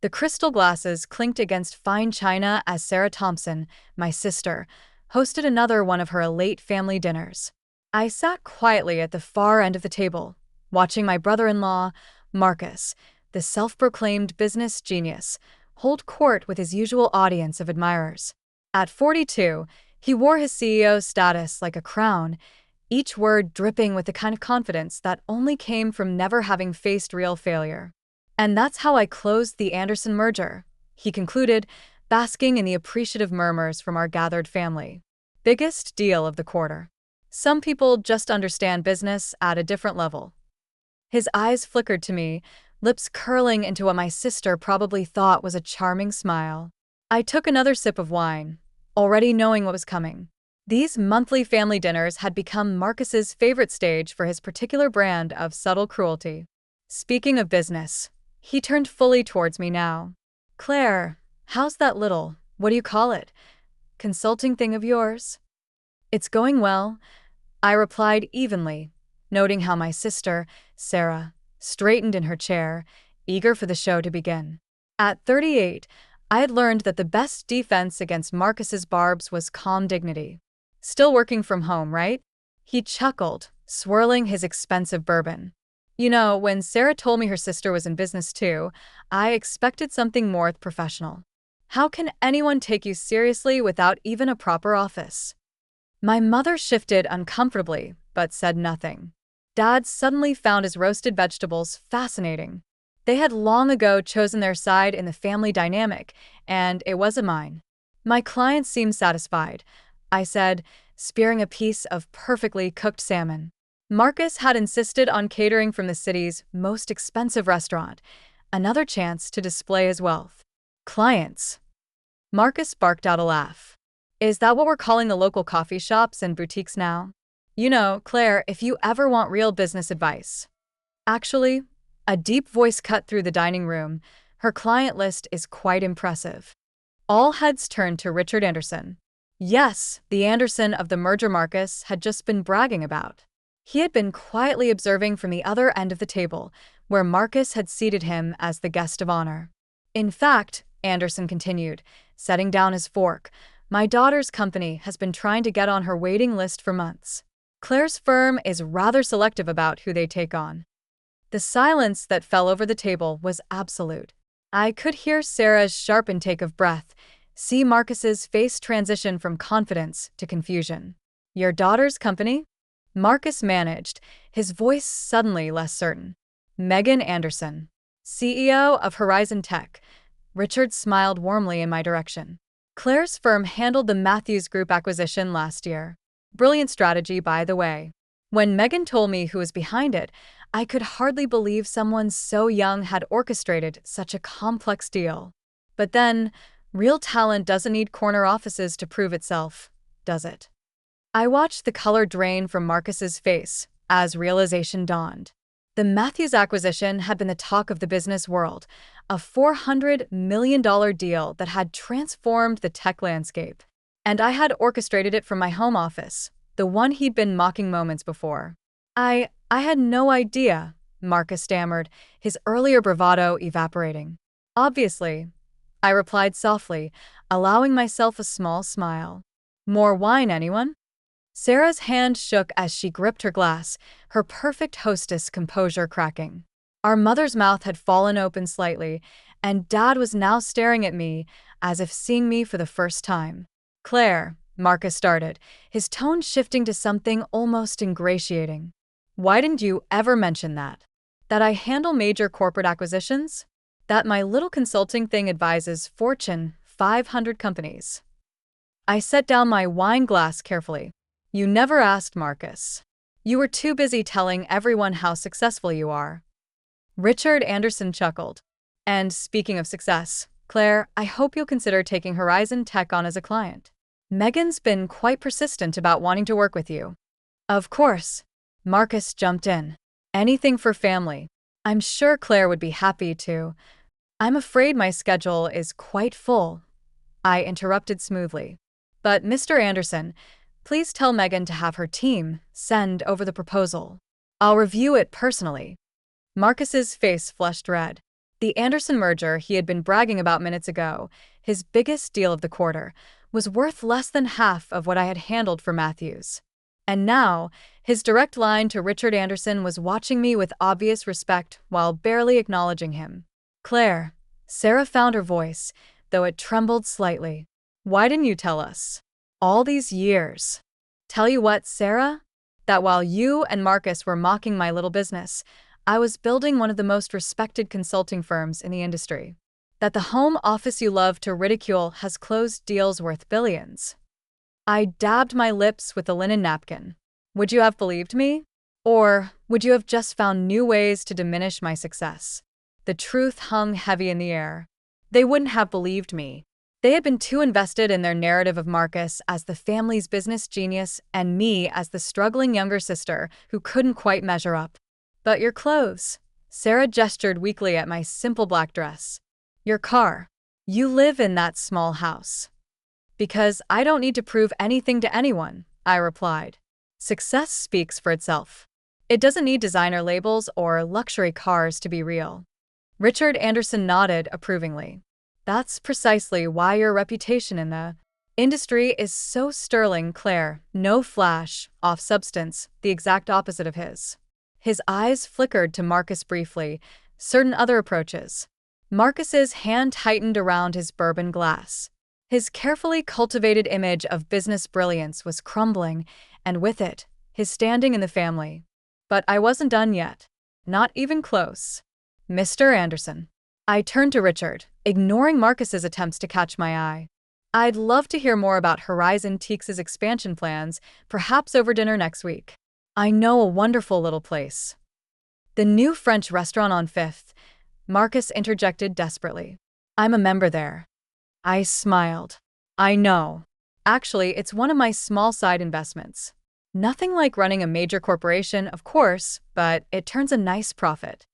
The crystal glasses clinked against fine china as Sarah Thompson, my sister, hosted another one of her elate family dinners. I sat quietly at the far end of the table, watching my brother-in-law, Marcus, the self-proclaimed business genius, hold court with his usual audience of admirers. At 42, he wore his CEO status like a crown, each word dripping with the kind of confidence that only came from never having faced real failure. "And that's how I closed the Anderson merger," he concluded, basking in the appreciative murmurs from our gathered family. Biggest deal of the quarter. Some people just understand business at a different level. His eyes flickered to me, lips curling into what my sister probably thought was a charming smile. I took another sip of wine, already knowing what was coming. These monthly family dinners had become Marcus's favorite stage for his particular brand of subtle cruelty. Speaking of business, he turned fully towards me now. "Claire, how's that little, what do you call it, consulting thing of yours?" "It's going well," I replied evenly, noting how my sister, Sarah, straightened in her chair, eager for the show to begin. At 38, I had learned that the best defense against Marcus's barbs was calm dignity. "Still working from home, right?" He chuckled, swirling his expensive bourbon. "You know, when Sarah told me her sister was in business too, I expected something more professional. How can anyone take you seriously without even a proper office?" My mother shifted uncomfortably, but said nothing. Dad suddenly found his roasted vegetables fascinating. They had long ago chosen their side in the family dynamic, and it wasn't mine. "My clients seemed satisfied," I said, spearing a piece of perfectly cooked salmon. Marcus had insisted on catering from the city's most expensive restaurant, another chance to display his wealth. "Clients?" Marcus barked out a laugh. "Is that what we're calling the local coffee shops and boutiques now? You know, Claire, if you ever want real business advice." Actually, a deep voice cut through the dining room. Her client list is quite impressive. All heads turned to Richard Anderson. Yes, the Anderson of the merger Marcus had just been bragging about. He had been quietly observing from the other end of the table, where Marcus had seated him as the guest of honor. "In fact," Anderson continued, setting down his fork, "my daughter's company has been trying to get on her waiting list for months. Claire's firm is rather selective about who they take on." The silence that fell over the table was absolute. I could hear Sarah's sharp intake of breath, see Marcus's face transition from confidence to confusion. "Your daughter's company?" Marcus managed, his voice suddenly less certain. "Megan Anderson, CEO of Horizon Tech." Richard smiled warmly in my direction. "Claire's firm handled the Matthews Group acquisition last year. Brilliant strategy, by the way." When Megan told me who was behind it, I could hardly believe someone so young had orchestrated such a complex deal. But then, real talent doesn't need corner offices to prove itself, does it? I watched the color drain from Marcus's face as realization dawned. The Matthews acquisition had been the talk of the business world, a $400 million deal that had transformed the tech landscape. And I had orchestrated it from my home office, the one he'd been mocking moments before. I had no idea," Marcus stammered, his earlier bravado evaporating. "Obviously," I replied softly, allowing myself a small smile. "More wine, anyone?" Sarah's hand shook as she gripped her glass, her perfect hostess composure cracking. Our mother's mouth had fallen open slightly, and Dad was now staring at me as if seeing me for the first time. "Claire," Marcus started, his tone shifting to something almost ingratiating. "Why didn't you ever mention that? That I handle major corporate acquisitions? That my little consulting thing advises Fortune 500 companies?" I set down my wine glass carefully. "You never asked, Marcus. You were too busy telling everyone how successful you are." Richard Anderson chuckled. "And speaking of success, Claire, I hope you'll consider taking Horizon Tech on as a client. Megan's been quite persistent about wanting to work with you." "Of course," Marcus jumped in. "Anything for family. I'm sure Claire would be happy to." "I'm afraid my schedule is quite full," I interrupted smoothly. "But Mr. Anderson, please tell Megan to have her team send over the proposal. I'll review it personally." Marcus's face flushed red. The Anderson merger he had been bragging about minutes ago, his biggest deal of the quarter, was worth less than half of what I had handled for Matthews. And now, his direct line to Richard Anderson was watching me with obvious respect while barely acknowledging him. "Claire." Sarah found her voice, though it trembled slightly. "Why didn't you tell us? All these years." "Tell you what, Sarah? That while you and Marcus were mocking my little business, I was building one of the most respected consulting firms in the industry. That the home office you love to ridicule has closed deals worth billions." I dabbed my lips with a linen napkin. Would you have believed me? Or would you have just found new ways to diminish my success? The truth hung heavy in the air. They wouldn't have believed me. They had been too invested in their narrative of Marcus as the family's business genius and me as the struggling younger sister who couldn't quite measure up. "But your clothes." Sarah gestured weakly at my simple black dress. "Your car. You live in that small house." "Because I don't need to prove anything to anyone," I replied. "Success speaks for itself. It doesn't need designer labels or luxury cars to be real." Richard Anderson nodded approvingly. "That's precisely why your reputation in the industry is so sterling, Claire. No flash, off substance, the exact opposite of his." His eyes flickered to Marcus briefly. "Certain other approaches." Marcus's hand tightened around his bourbon glass. His carefully cultivated image of business brilliance was crumbling, and with it, his standing in the family. But I wasn't done yet. Not even close. "Mr. Anderson." I turned to Richard, ignoring Marcus's attempts to catch my eye. "I'd love to hear more about Horizon Teaks's expansion plans, perhaps over dinner next week. I know a wonderful little place." "The new French restaurant on 5th, Marcus interjected desperately. "I'm a member there." I smiled. "I know. Actually, it's one of my small side investments. Nothing like running a major corporation, of course, but it turns a nice profit."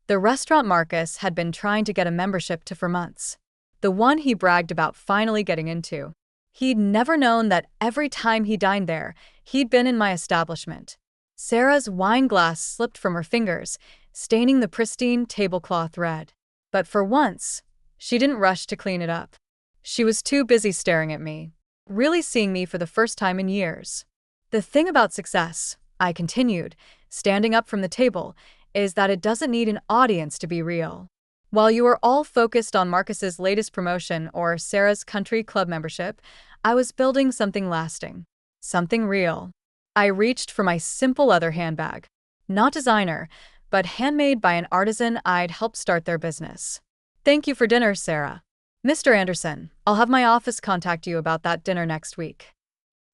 The restaurant Marcus had been trying to get a membership to for months. The one he bragged about finally getting into. He'd never known that every time he dined there, he'd been in my establishment. Sarah's wine glass slipped from her fingers, staining the pristine tablecloth red. But for once, she didn't rush to clean it up. She was too busy staring at me, really seeing me for the first time in years. "The thing about success," I continued, standing up from the table, "is that it doesn't need an audience to be real. While you were all focused on Marcus's latest promotion or Sarah's country club membership, I was building something lasting. Something real." I reached for my simple leather handbag. Not designer, but handmade by an artisan I'd helped start their business. "Thank you for dinner, Sarah. Mr. Anderson, I'll have my office contact you about that dinner next week."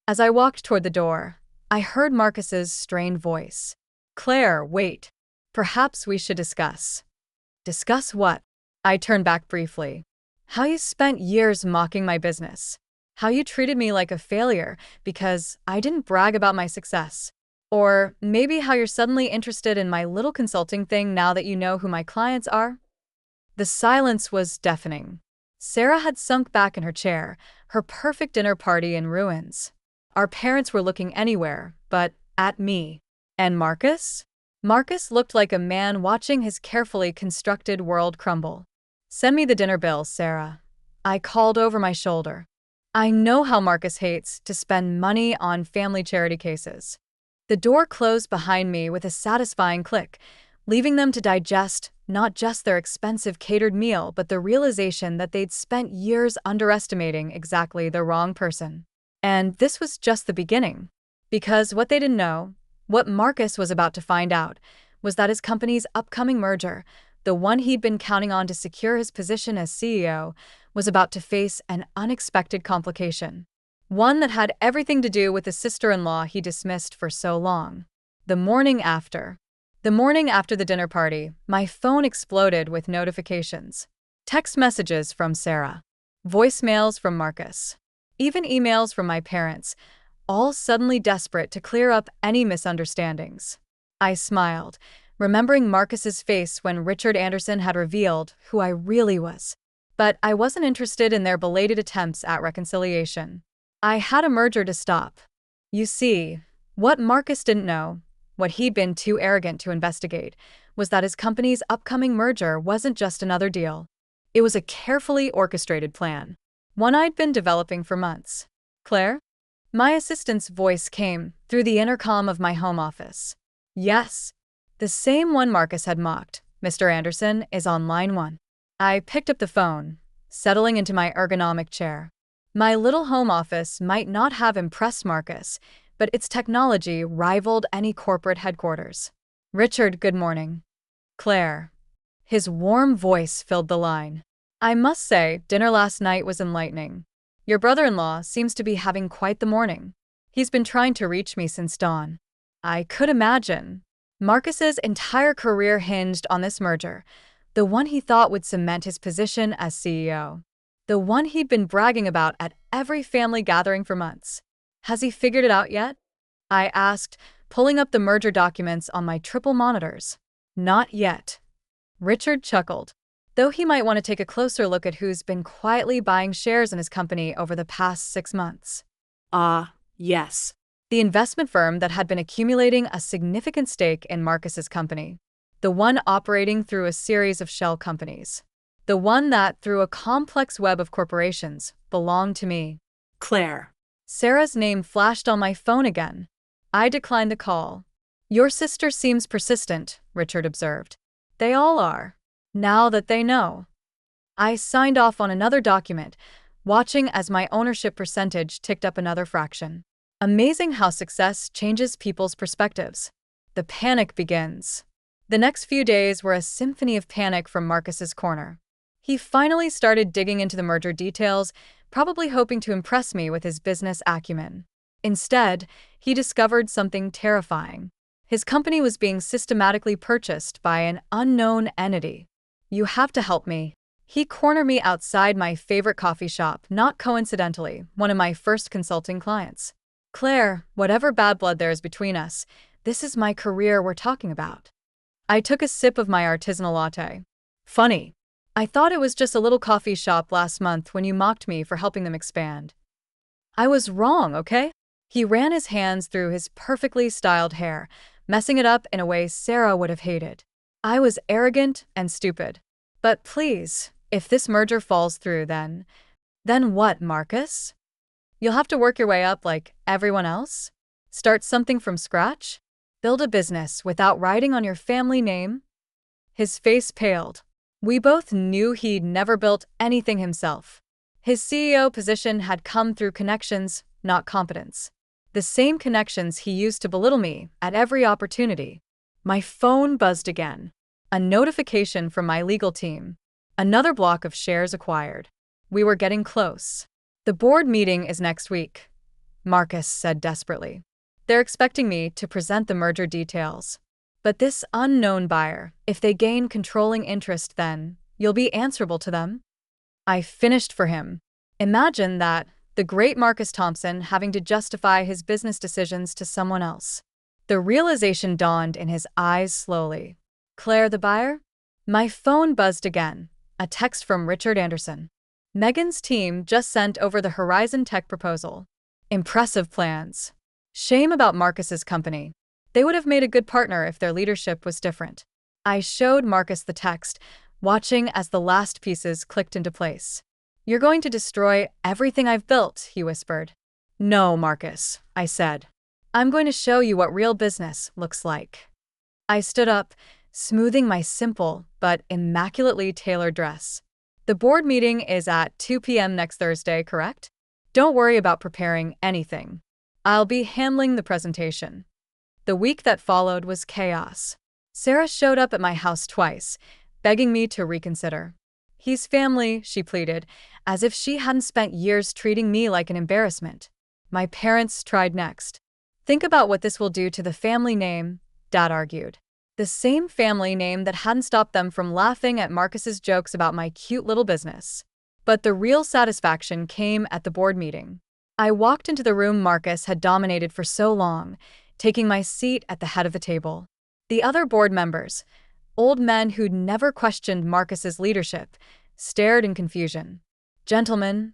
As I walked toward the door, I heard Marcus's strained voice. "Claire, wait. Perhaps we should discuss." "Discuss what?" I turned back briefly. "How you spent years mocking my business. How you treated me like a failure because I didn't brag about my success. Or maybe how you're suddenly interested in my little consulting thing now that you know who my clients are." The silence was deafening. Sarah had sunk back in her chair, her perfect dinner party in ruins. Our parents were looking anywhere but at me. And Marcus? Marcus looked like a man watching his carefully constructed world crumble. "Send me the dinner bill, Sarah," I called over my shoulder. I know how Marcus hates to spend money on family charity cases. The door closed behind me with a satisfying click, leaving them to digest not just their expensive catered meal, but the realization that they'd spent years underestimating exactly the wrong person. And this was just the beginning. Because what they didn't know, what Marcus was about to find out, was that his company's upcoming merger, the one he'd been counting on to secure his position as CEO, was about to face an unexpected complication. One that had everything to do with the sister-in-law he dismissed for so long. The morning after the dinner party, my phone exploded with notifications. Text messages from Sarah. Voicemails from Marcus. Even emails from my parents, all suddenly desperate to clear up any misunderstandings. I smiled, remembering Marcus's face when Richard Anderson had revealed who I really was. But I wasn't interested in their belated attempts at reconciliation. I had a merger to stop. You see, what Marcus didn't know, what he'd been too arrogant to investigate, was that his company's upcoming merger wasn't just another deal. It was a carefully orchestrated plan, one I'd been developing for months. Claire? My assistant's voice came through the intercom of my home office. Yes, the same one Marcus had mocked. Mr. Anderson is on line 1. I picked up the phone, settling into my ergonomic chair. My little home office might not have impressed Marcus, but its technology rivaled any corporate headquarters. Richard, good morning. Claire. His warm voice filled the line. I must say, dinner last night was enlightening. Your brother-in-law seems to be having quite the morning. He's been trying to reach me since dawn. I could imagine. Marcus's entire career hinged on this merger, the one he thought would cement his position as CEO. The one he'd been bragging about at every family gathering for months. Has he figured it out yet? I asked, pulling up the merger documents on my triple monitors. Not yet. Richard chuckled, though he might want to take a closer look at who's been quietly buying shares in his company over the past 6 months. Yes. The investment firm that had been accumulating a significant stake in Marcus's company. The one operating through a series of shell companies. The one that, through a complex web of corporations, belonged to me. Claire. Sarah's name flashed on my phone again. I declined the call. Your sister seems persistent, Richard observed. They all are. Now that they know. I signed off on another document, watching as my ownership percentage ticked up another fraction. Amazing how success changes people's perspectives. The panic begins. The next few days were a symphony of panic from Marcus's corner. He finally started digging into the merger details, probably hoping to impress me with his business acumen. Instead, he discovered something terrifying. His company was being systematically purchased by an unknown entity. You have to help me. He cornered me outside my favorite coffee shop, not coincidentally, one of my first consulting clients. Claire, whatever bad blood there is between us, this is my career we're talking about. I took a sip of my artisanal latte. Funny. I thought it was just a little coffee shop last month when you mocked me for helping them expand. I was wrong, okay? He ran his hands through his perfectly styled hair, messing it up in a way Sarah would have hated. I was arrogant and stupid. But please, if this merger falls through, then what, Marcus? You'll have to work your way up like everyone else? Start something from scratch? Build a business without writing on your family name? His face paled. We both knew he'd never built anything himself. His CEO position had come through connections, not competence. The same connections he used to belittle me at every opportunity. My phone buzzed again. A notification from my legal team. Another block of shares acquired. We were getting close. The board meeting is next week, Marcus said desperately. They're expecting me to present the merger details. But this unknown buyer, if they gain controlling interest, then you'll be answerable to them? I finished for him. Imagine that, the great Marcus Thompson having to justify his business decisions to someone else. The realization dawned in his eyes slowly. Claire, the buyer? My phone buzzed again. A text from Richard Anderson. Megan's team just sent over the Horizon Tech proposal. Impressive plans. Shame about Marcus's company. They would have made a good partner if their leadership was different. I showed Marcus the text, watching as the last pieces clicked into place. You're going to destroy everything I've built, he whispered. No, Marcus, I said. I'm going to show you what real business looks like. I stood up, smoothing my simple but immaculately tailored dress. The board meeting is at 2 p.m. next Thursday, correct? Don't worry about preparing anything. I'll be handling the presentation. The week that followed was chaos. Sarah showed up at my house twice, begging me to reconsider. He's family, she pleaded, as if she hadn't spent years treating me like an embarrassment. My parents tried next. Think about what this will do to the family name, Dad argued. The same family name that hadn't stopped them from laughing at Marcus's jokes about my cute little business. But the real satisfaction came at the board meeting. I walked into the room Marcus had dominated for so long, taking my seat at the head of the table. The other board members, old men who'd never questioned Marcus's leadership, stared in confusion. Gentlemen,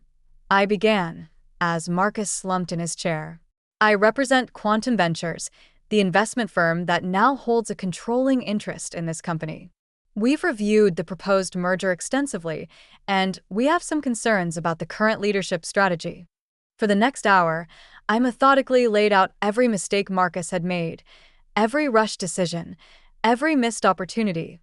I began, as Marcus slumped in his chair. I represent Quantum Ventures, the investment firm that now holds a controlling interest in this company. We've reviewed the proposed merger extensively, and we have some concerns about the current leadership strategy. For the next hour, I methodically laid out every mistake Marcus had made, every rushed decision, every missed opportunity,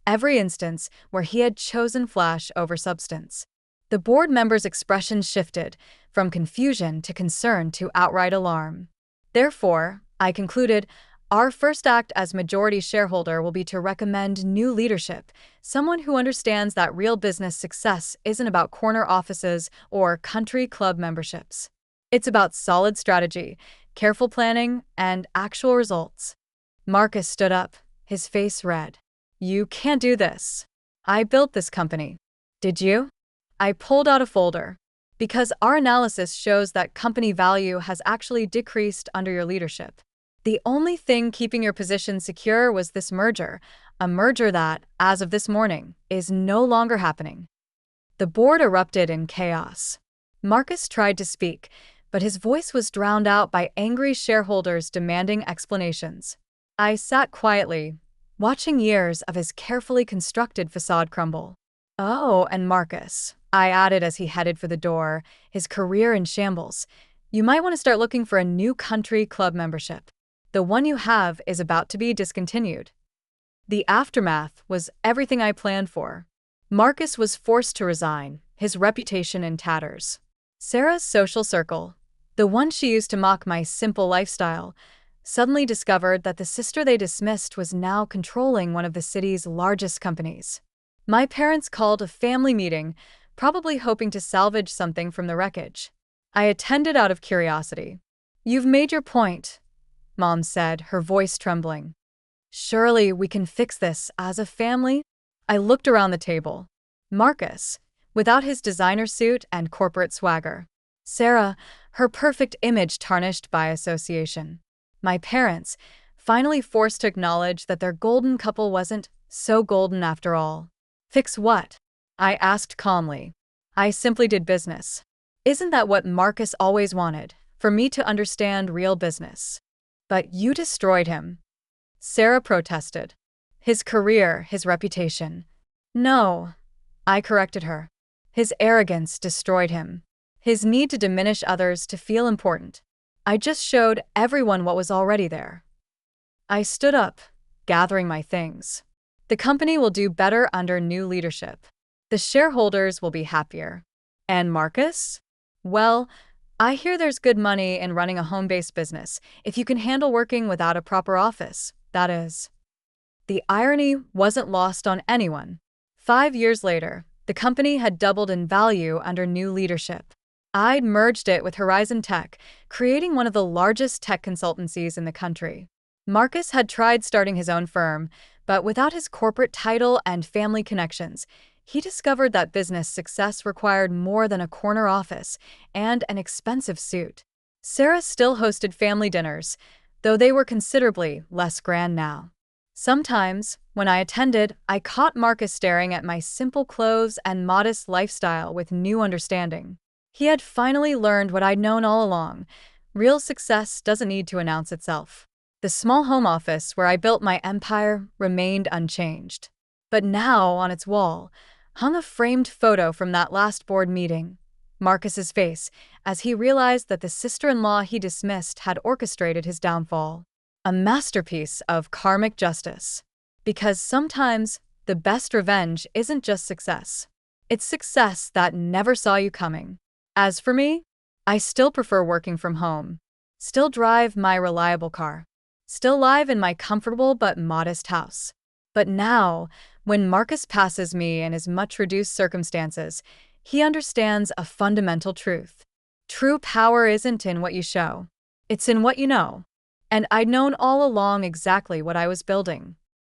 every instance where he had chosen flash over substance. The board members' expressions shifted from confusion to concern to outright alarm. Therefore, I concluded, our first act as majority shareholder will be to recommend new leadership, someone who understands that real business success isn't about corner offices or country club memberships. It's about solid strategy, careful planning, and actual results. Marcus stood up, his face red. You can't do this. I built this company. Did you? I pulled out a folder. Because our analysis shows that company value has actually decreased under your leadership. The only thing keeping your position secure was this merger, a merger that, as of this morning, is no longer happening. The board erupted in chaos. Marcus tried to speak, but his voice was drowned out by angry shareholders demanding explanations. I sat quietly, watching years of his carefully constructed facade crumble. Oh, and Marcus, I added as he headed for the door, his career in shambles. You might want to start looking for a new country club membership. The one you have is about to be discontinued. The aftermath was everything I planned for. Marcus was forced to resign, his reputation in tatters. Sarah's social circle, the one she used to mock my simple lifestyle, suddenly discovered that the sister they dismissed was now controlling one of the city's largest companies. My parents called a family meeting, probably hoping to salvage something from the wreckage. I attended out of curiosity. You've made your point, Mom said, her voice trembling. Surely we can fix this as a family? I looked around the table. Marcus, without his designer suit and corporate swagger. Sarah, her perfect image tarnished by association. My parents, finally forced to acknowledge that their golden couple wasn't so golden after all. Fix what? I asked calmly. I simply did business. Isn't that what Marcus always wanted, for me to understand real business? But you destroyed him. Sarah protested. His career, his reputation. No, I corrected her. His arrogance destroyed him. His need to diminish others to feel important. I just showed everyone what was already there. I stood up, gathering my things. The company will do better under new leadership. The shareholders will be happier. And Marcus? Well, I hear there's good money in running a home-based business, if you can handle working without a proper office, that is. The irony wasn't lost on anyone. 5 years later, the company had doubled in value under new leadership. I'd merged it with Horizon Tech, creating one of the largest tech consultancies in the country. Marcus had tried starting his own firm, but without his corporate title and family connections, he discovered that business success required more than a corner office and an expensive suit. Sarah still hosted family dinners, though they were considerably less grand now. Sometimes, when I attended, I caught Marcus staring at my simple clothes and modest lifestyle with new understanding. He had finally learned what I'd known all along. Real success doesn't need to announce itself. The small home office where I built my empire remained unchanged. But now, on its wall, hung a framed photo from that last board meeting. Marcus's face, as he realized that the sister-in-law he dismissed had orchestrated his downfall. A masterpiece of karmic justice. Because sometimes, the best revenge isn't just success. It's success that never saw you coming. As for me, I still prefer working from home. Still drive my reliable car. Still live in my comfortable but modest house. But now, when Marcus passes me in his much reduced circumstances, he understands a fundamental truth. True power isn't in what you show. It's in what you know. And I'd known all along exactly what I was building.